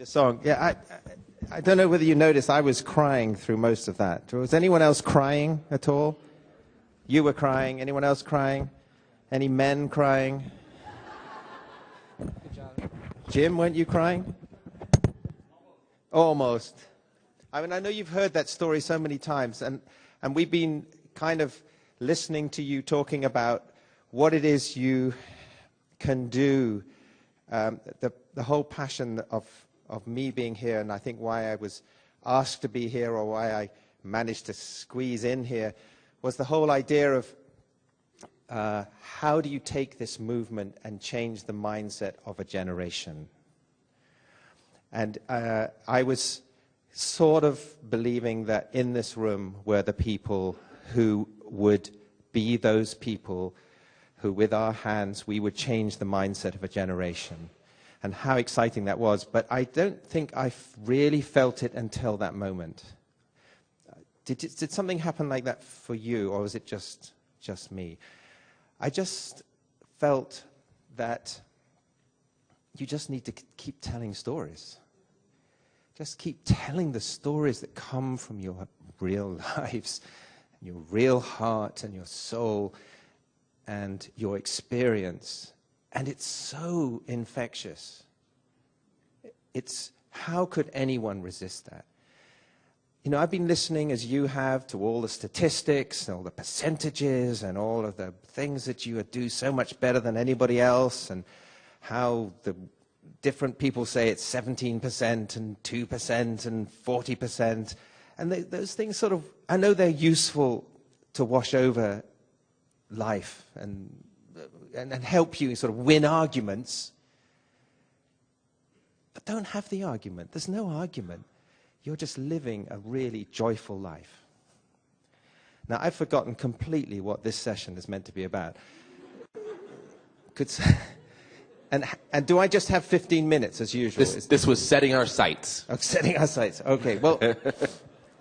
the song. Yeah, I don't know whether you noticed, I was crying through most of that. Was anyone else crying at all? You were crying. Anyone else crying? Any men crying? Good job. Jim, weren't you crying? Almost. I mean, I know you've heard that story so many times, and we've been kind of listening to you talking about what it is you can do, the whole passion of me being here, and I think why I was asked to be here, or why I managed to squeeze in here, was the whole idea of how do you take this movement and change the mindset of a generation? And I was sort of believing that in this room were the people who would be those people who, with our hands, we would change the mindset of a generation. And how exciting that was. But I don't think I really felt it until that moment. Did something happen like that for you, or was it just me? I just felt that you just need to keep telling stories. Just keep telling the stories that come from your real lives, and your real heart, and your soul, and your experience. And it's so infectious. It's, how could anyone resist that? You know, I've been listening, as you have, to all the statistics, and all the percentages, and all of the things that you do so much better than anybody else, and how the different people say it's 17% and 2% and 40%. And those things sort of, I know they're useful to wash over life and help you sort of win arguments. But don't have the argument. There's no argument. You're just living a really joyful life. Now, I've forgotten completely what this session is meant to be about. And do I just have 15 minutes as usual? This was setting our sights. Oh, setting our sights. Okay. Well,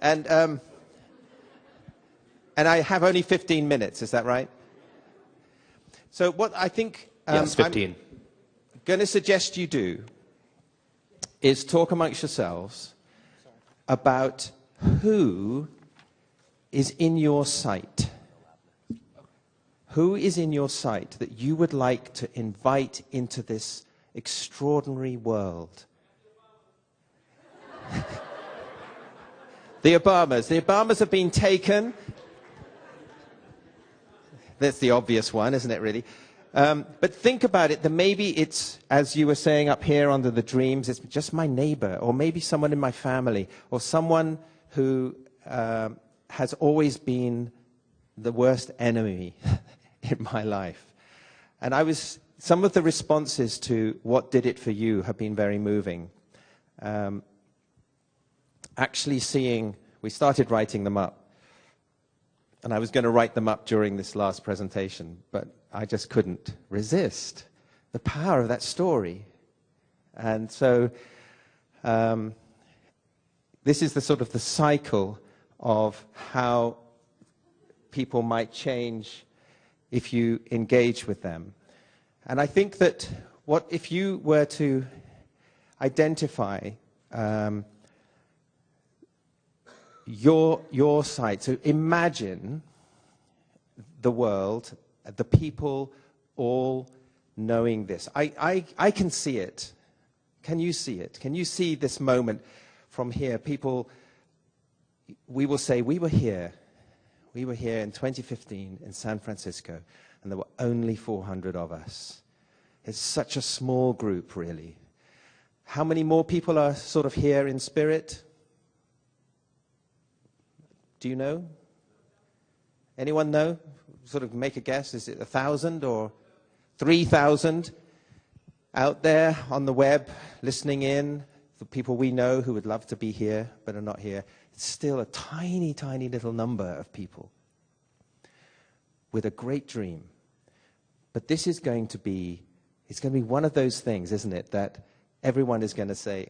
and I have only 15 minutes. Is that right? So what I think yes, 15. I'm going to suggest you do is talk amongst yourselves about who is in your sight. Who is in your sight that you would like to invite into this extraordinary world? The Obamas. The Obamas have been taken. That's the obvious one, isn't it, really? But think about it. That maybe it's, as you were saying up here under the dreams, it's just my neighbor, or maybe someone in my family, or someone who has always been the worst enemy in my life. And some of the responses to what did it for you have been very moving. Actually seeing, we started writing them up. And I was going to write them up during this last presentation, but I just couldn't resist the power of that story. And so this is the sort of the cycle of how people might change if you engage with them. And I think that if you were to identify your side, so imagine the world, the people all knowing this. I can see it. Can you see it? Can you see this moment from here? People, we will say, we were here. We were here in 2015 in San Francisco, and there were only 400 of us. It's such a small group, really. How many more people are sort of here in spirit? Do you know? Anyone know? Sort of make a guess. Is it 1,000 or 3,000 out there on the web listening in? The people we know who would love to be here but are not here. It's still a tiny, tiny little number of people with a great dream. But this is going to be, it's going to be one of those things, isn't it, that everyone is going to say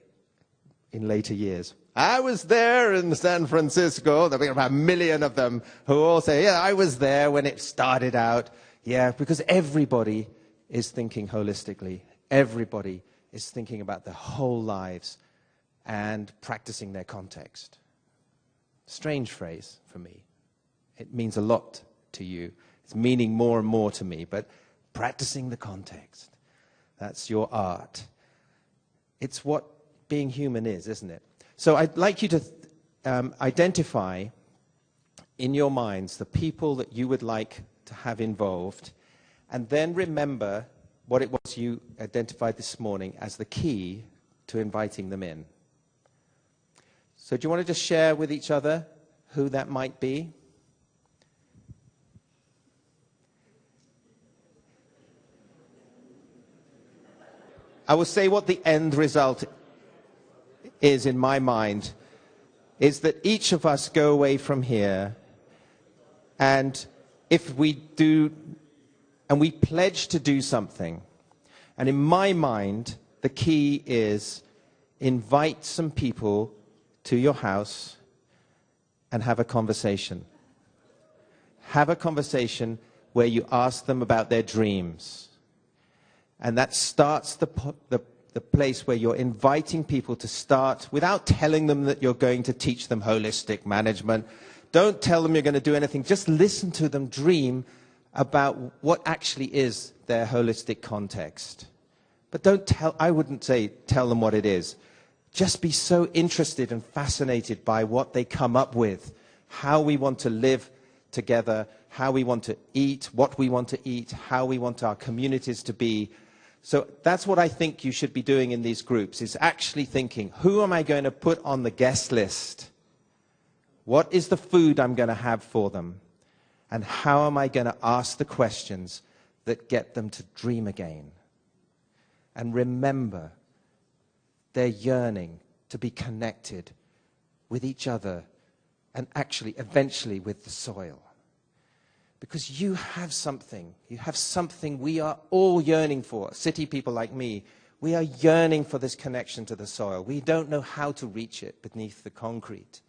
in later years, I was there in San Francisco. There'll be about 1 million of them who all say, yeah, I was there when it started out. Yeah, because everybody is thinking holistically. Everybody is thinking about their whole lives and practicing their context. Strange phrase for me. It means a lot to you. It's meaning more and more to me, but practicing the context, that's your art. It's what being human is, isn't it? So I'd like you to identify in your minds the people that you would like to have involved, and then remember what it was you identified this morning as the key to inviting them in. So do you want to just share with each other who that might be? I will say what the end result is in my mind, is that each of us go away from here, and if we do, and we pledge to do something, and in my mind, the key is invite some people to your house and have a conversation. Have a conversation where you ask them about their dreams. And that starts the place where you're inviting people to start without telling them that you're going to teach them holistic management. Don't tell them you're going to do anything. Just listen to them dream about what actually is their holistic context. But I wouldn't say tell them what it is. Just be so interested and fascinated by what they come up with, how we want to live together, how we want to eat, what we want to eat, how we want our communities to be. So that's what I think you should be doing in these groups, is actually thinking, who am I going to put on the guest list? What is the food I'm going to have for them? And how am I going to ask the questions that get them to dream again? And remember their yearning to be connected with each other and actually, eventually, with the soil. Because you have something we are all yearning for. City people like me, we are yearning for this connection to the soil. We don't know how to reach it beneath the concrete.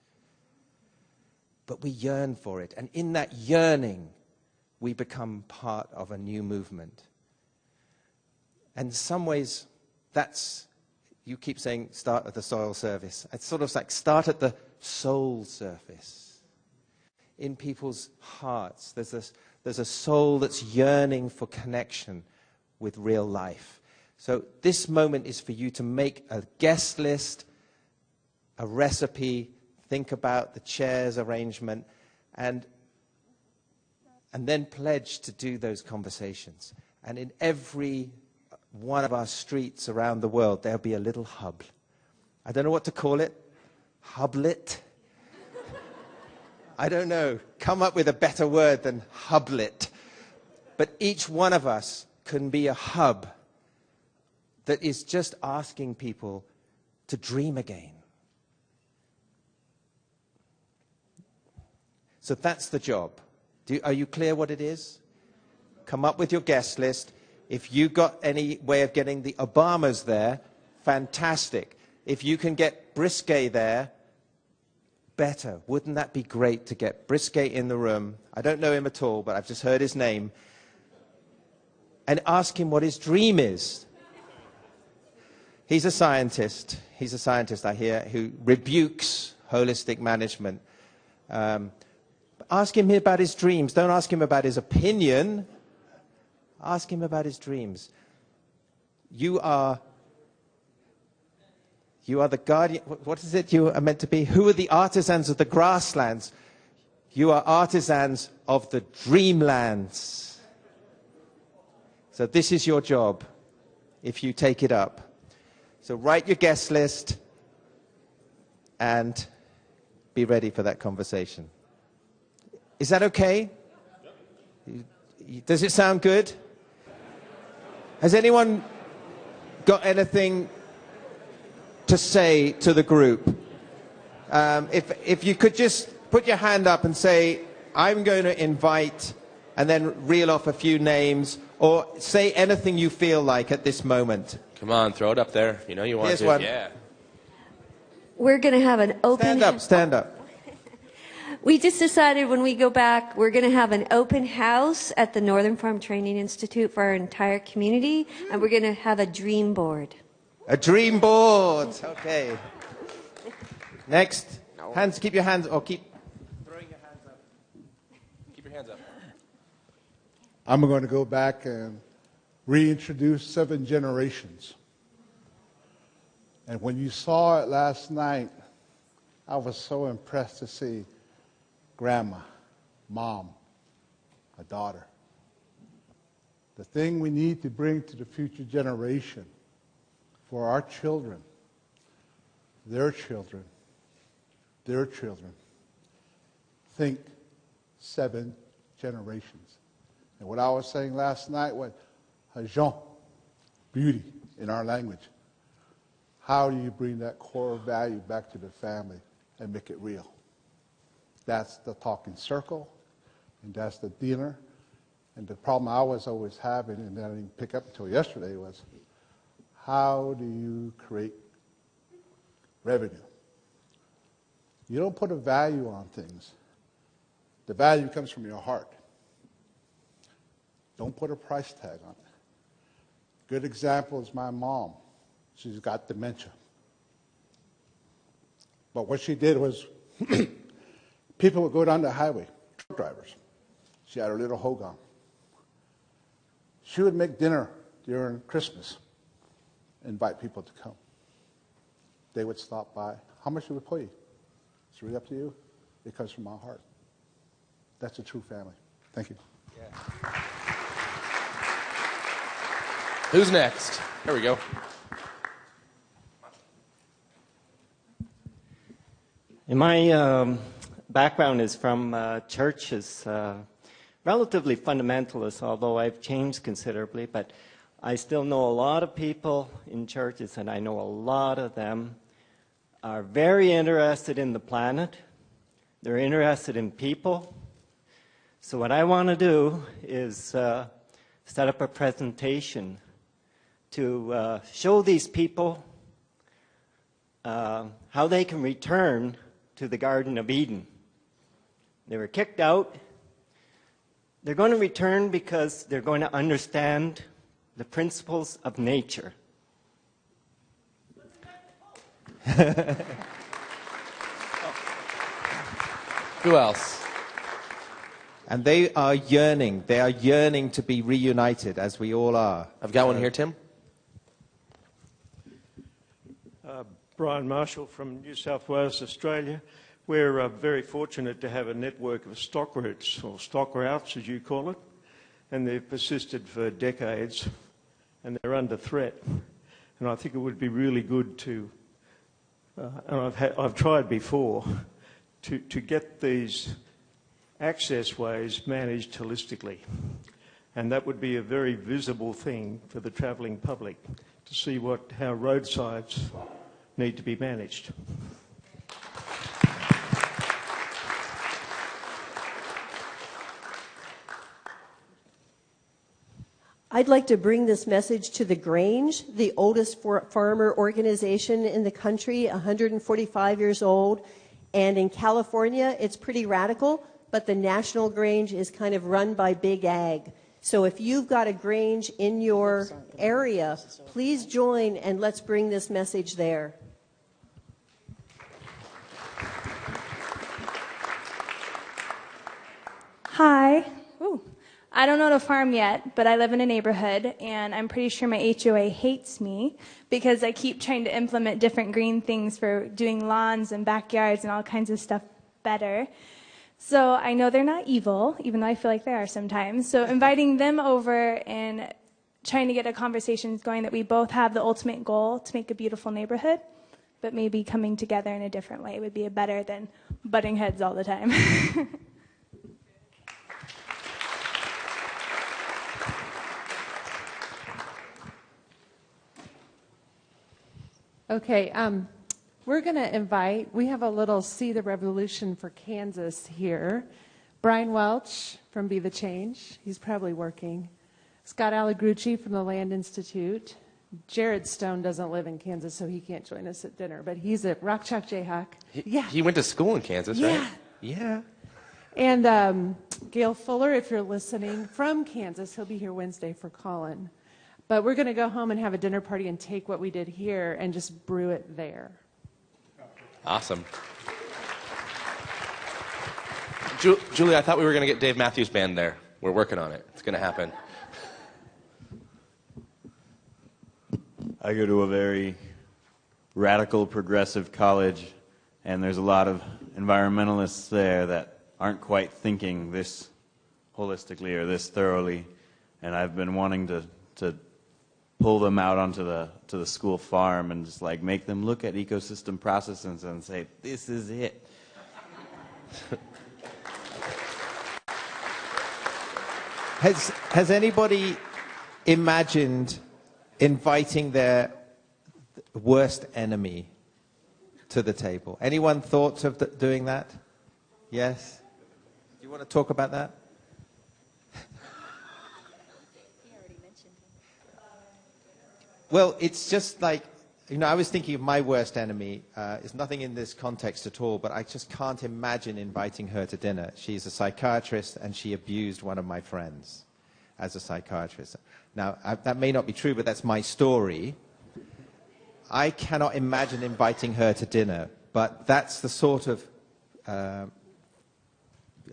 But we yearn for it. And in that yearning, we become part of a new movement. And in some ways, you keep saying start at the soil surface. It's sort of like start at the soul surface. In people's hearts, there's a soul that's yearning for connection with real life. So this moment is for you to make a guest list, a recipe, think about the chairs arrangement, and then pledge to do those conversations. And in every one of our streets around the world, there'll be a little hub. I don't know what to call it. Hublet? I don't know. Come up with a better word than hublet. But each one of us can be a hub that is just asking people to dream again. So that's the job. Are you clear what it is? Come up with your guest list. If you got any way of getting the Obamas there, fantastic. If you can get Brisket there, better. Wouldn't that be great to get Brisket in the room? I don't know him at all, but I've just heard his name. And ask him what his dream is. He's a scientist, I hear, who rebukes holistic management. Ask him about his dreams. Don't ask him about his opinion. Ask him about his dreams. You are the guardian. What is it you are meant to be? Who are the artisans of the grasslands? You are artisans of the dreamlands. So this is your job, if you take it up. So write your guest list and be ready for that conversation. Is that okay? Does it sound good? Has anyone got anything to say to the group? If you could just put your hand up and say, I'm going to invite, and then reel off a few names, or say anything you feel like at this moment. Come on, throw it up there. You know you want Here's to. One. Yeah. We're going to have an open... Stand up. We just decided when we go back, we're going to have an open house at the Northern Farm Training Institute for our entire community, and we're going to have a dream board. A dream board. Okay. Next. No. Hands, keep your hands, or keep throwing your hands up. Keep your hands up. I'm going to go back and reintroduce 7 generations. And when you saw it last night, I was so impressed to see grandma, mom, a daughter. The thing we need to bring to the future generation for our children, their children, their children. Think 7 generations. And what I was saying last night was Jean, beauty in our language. How do you bring that core value back to the family and make it real? That's the talking circle, and that's the dinner. And the problem I was always having, and I didn't pick up until yesterday, was how do you create revenue? You don't put a value on things. The value comes from your heart. Don't put a price tag on it. Good example is my mom. She's got dementia. But what she did was, people would go down the highway, truck drivers. She had her little hogan. She would make dinner during Christmas, invite people to come. They would stop by. How much would it pay you? It's really up to you. It comes from my heart. That's a true family. Thank you. Yeah. Who's next? There we go. And my background is from churches, relatively fundamentalist, although I've changed considerably, but I still know a lot of people in churches, and I know a lot of them are very interested in the planet. They're interested in people. So what I want to do is set up a presentation to show these people how they can return to the Garden of Eden. They were kicked out. They're going to return because they're going to understand the principles of nature. Who else? And they are yearning to be reunited, as we all are. I've got one here, Tim. Brian Marshall from New South Wales, Australia. We're very fortunate to have a network of stock routes, or stock routes as you call it, and they've persisted for decades and they're under threat. And I think it would be really good to, and I've tried before, to get these access ways managed holistically. And that would be a very visible thing for the travelling public to see how roadsides need to be managed. I'd like to bring this message to the Grange, the oldest farmer organization in the country, 145 years old. And in California, it's pretty radical, but the National Grange is kind of run by Big Ag. So if you've got a Grange in your area, please join and let's bring this message there. Hi. Ooh. I don't know how to farm yet, but I live in a neighborhood, and I'm pretty sure my HOA hates me because I keep trying to implement different green things for doing lawns and backyards and all kinds of stuff better. So I know they're not evil, even though I feel like they are sometimes. So inviting them over and trying to get a conversation going that we both have the ultimate goal to make a beautiful neighborhood, but maybe coming together in a different way would be better than butting heads all the time. Okay, we're going to invite, we have a little See the Revolution for Kansas here. Brian Welch from Be the Change, he's probably working. Scott Allegrucci from the Land Institute. Jared Stone doesn't live in Kansas, so he can't join us at dinner, but he's at Rock Chalk Jayhawk. He went to school in Kansas, right? Yeah. And Gail Fuller, if you're listening, from Kansas, he'll be here Wednesday for Colin. But we're going to go home and have a dinner party and take what we did here and just brew it there. Awesome. Julie, I thought we were going to get Dave Matthews Band there. We're working on it. It's going to happen. I go to a very radical, progressive college, and there's a lot of environmentalists there that aren't quite thinking this holistically or this thoroughly, and I've been wanting to pull them out onto the school farm and just like make them look at ecosystem processes and say, this is it. Has anybody imagined inviting their worst enemy to the table? Anyone thought of doing that? Yes? Do you want to talk about that? Well, it's just like, I was thinking of my worst enemy. It's nothing in this context at all, but I just can't imagine inviting her to dinner. She's a psychiatrist, and she abused one of my friends as a psychiatrist. Now, that may not be true, but that's my story. I cannot imagine inviting her to dinner, but that's the sort of...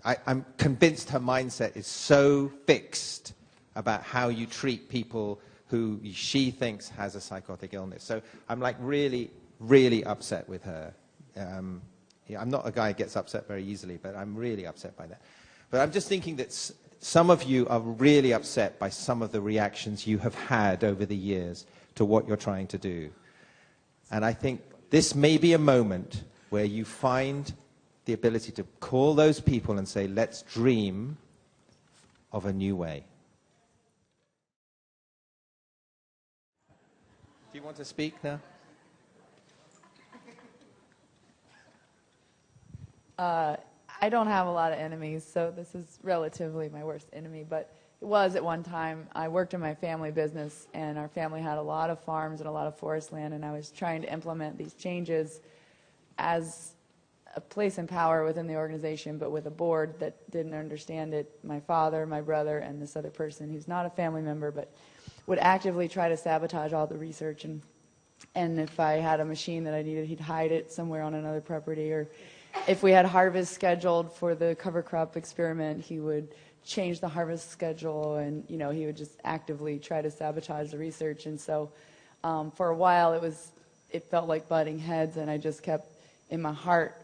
I'm convinced her mindset is so fixed about how you treat people who she thinks has a psychotic illness. So I'm like really, really upset with her. I'm not a guy who gets upset very easily, but I'm really upset by that. But I'm just thinking that some of you are really upset by some of the reactions you have had over the years to what you're trying to do. And I think this may be a moment where you find the ability to call those people and say, let's dream of a new way. Do you want to speak now? I don't have a lot of enemies, so this is relatively my worst enemy, but it was at one time. I worked in my family business, and our family had a lot of farms and a lot of forest land, and I was trying to implement these changes as a place in power within the organization, but with a board that didn't understand it. My father, my brother, and this other person who's not a family member, but would actively try to sabotage all the research, and if I had a machine that I needed, he'd hide it somewhere on another property, or if we had harvest scheduled for the cover crop experiment, he would change the harvest schedule, and he would just actively try to sabotage the research. And so for a while it felt like butting heads, and I just kept in my heart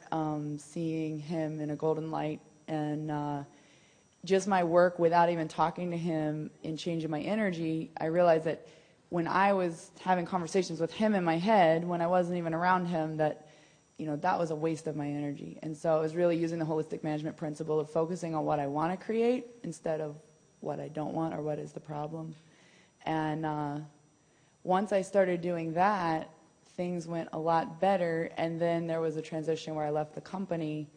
seeing him in a golden light, and just my work without even talking to him and changing my energy. I realized that when I was having conversations with him in my head, when I wasn't even around him, that that was a waste of my energy. And so I was really using the holistic management principle of focusing on what I want to create instead of what I don't want or what is the problem. And once I started doing that, things went a lot better. And then there was a transition where I left the company,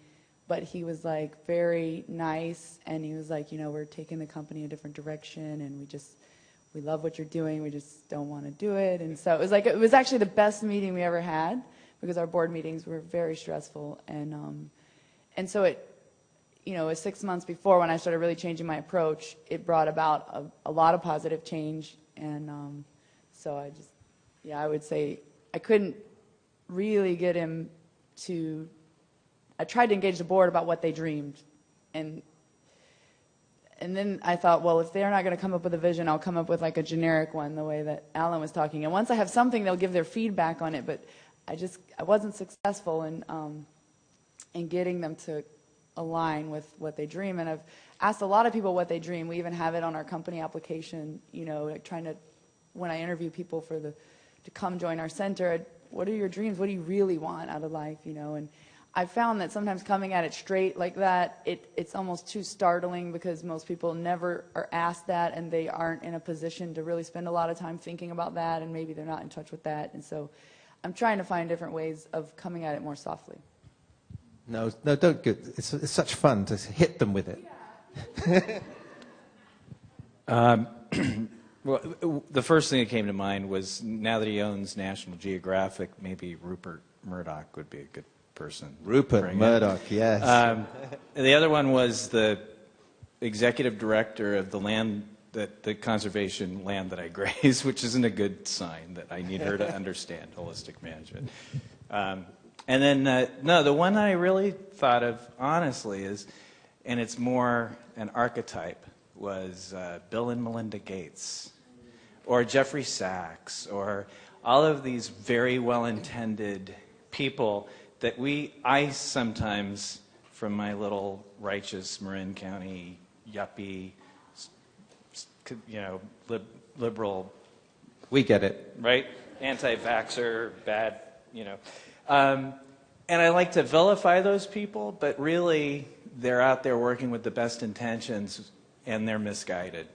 but he was like very nice, and he was like, we're taking the company a different direction, and we love what you're doing, we just don't want to do it. And so it was actually the best meeting we ever had, because our board meetings were very stressful, and so it was 6 months before when I started really changing my approach. It brought about a lot of positive change, and so I would say I couldn't really get him to. I tried to engage the board about what they dreamed, and then I thought, well, if they're not going to come up with a vision, I'll come up with like a generic one, the way that Alan was talking. And once I have something, they'll give their feedback on it, but I wasn't successful in getting them to align with what they dream. And I've asked a lot of people what they dream. We even have it on our company application, like trying to, when I interview people to come join our center, what are your dreams? What do you really want out of life? And I found that sometimes coming at it straight like that, it's almost too startling, because most people never are asked that, and they aren't in a position to really spend a lot of time thinking about that, and maybe they're not in touch with that. And so I'm trying to find different ways of coming at it more softly. No, don't. Good. It's such fun to hit them with it. Well, the first thing that came to mind was, now that he owns National Geographic, maybe Rupert Murdoch would be a good person. Rupert Murdoch, yes. The other one was the executive director of the conservation land that I graze, which isn't a good sign that I need her to understand holistic management. And then, no, the one I really thought of, honestly, is, and it's more an archetype, was Bill and Melinda Gates, or Jeffrey Sachs, or all of these very well-intended people that I sometimes, from my little righteous Marin County yuppie, liberal. We get it. Right? Anti-vaxxer, bad, and I like to vilify those people, but really they're out there working with the best intentions and they're misguided.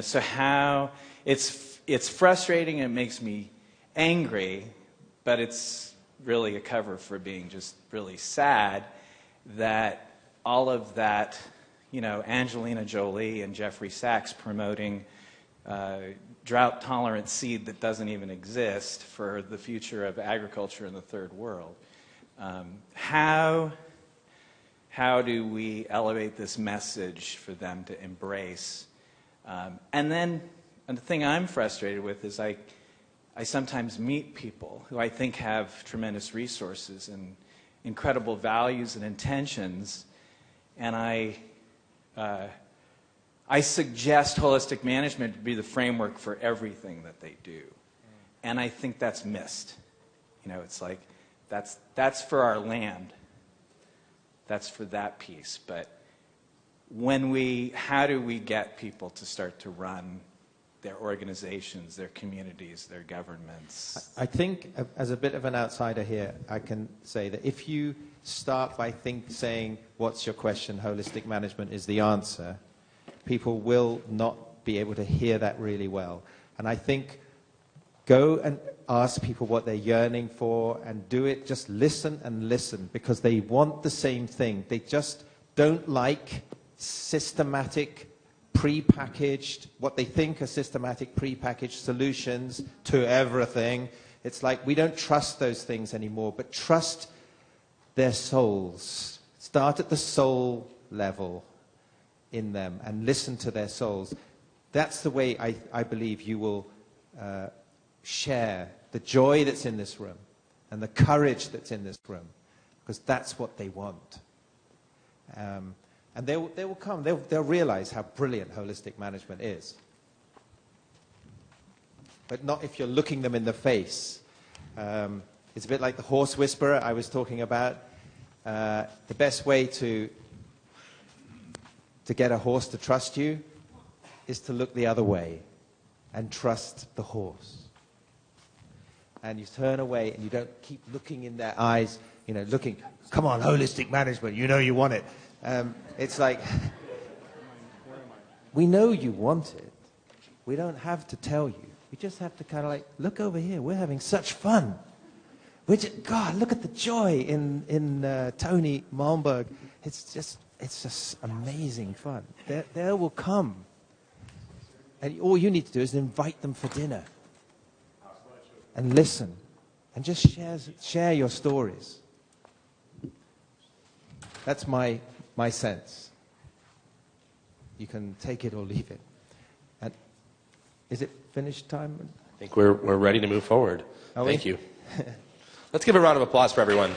So how it's frustrating and it makes me angry, but it's really a cover for being just really sad that all of that, Angelina Jolie and Jeffrey Sachs promoting drought-tolerant seed that doesn't even exist for the future of agriculture in the third world. How do we elevate this message for them to embrace? And the thing I'm frustrated with is I sometimes meet people who I think have tremendous resources and incredible values and intentions, and I suggest holistic management to be the framework for everything that they do. And I think that's missed. It's like, that's for our land. That's for that piece. But how do we get people to start to run their organizations, their communities, their governments? I think, as a bit of an outsider here, I can say that if you start by saying, what's your question, holistic management is the answer, people will not be able to hear that really well. And I think go and ask people what they're yearning for and do it, just listen and listen, because they want the same thing. They just don't like systematic, prepackaged, what they think are systematic, prepackaged solutions to everything. It's like we don't trust those things anymore, but trust their souls. Start at the soul level in them and listen to their souls. That's the way I believe you will share the joy that's in this room and the courage that's in this room, because that's what they want. And they will come. They'll realize how brilliant holistic management is. But not if you're looking them in the face. It's a bit like the horse whisperer I was talking about. The best way to get a horse to trust you is to look the other way and trust the horse. And you turn away and you don't keep looking in their eyes, looking, come on, holistic management, you want it. It's like, we know you want it. We don't have to tell you. We just have to kind of look over here. We're having such fun. God, look at the joy in Tony Malmberg. It's just amazing fun. They will come. And all you need to do is invite them for dinner. And listen. And just share your stories. That's my sense. You can take it or leave it. And is it finished time? I think we're ready to move forward. Are Thank we? you. Let's give a round of applause for everyone.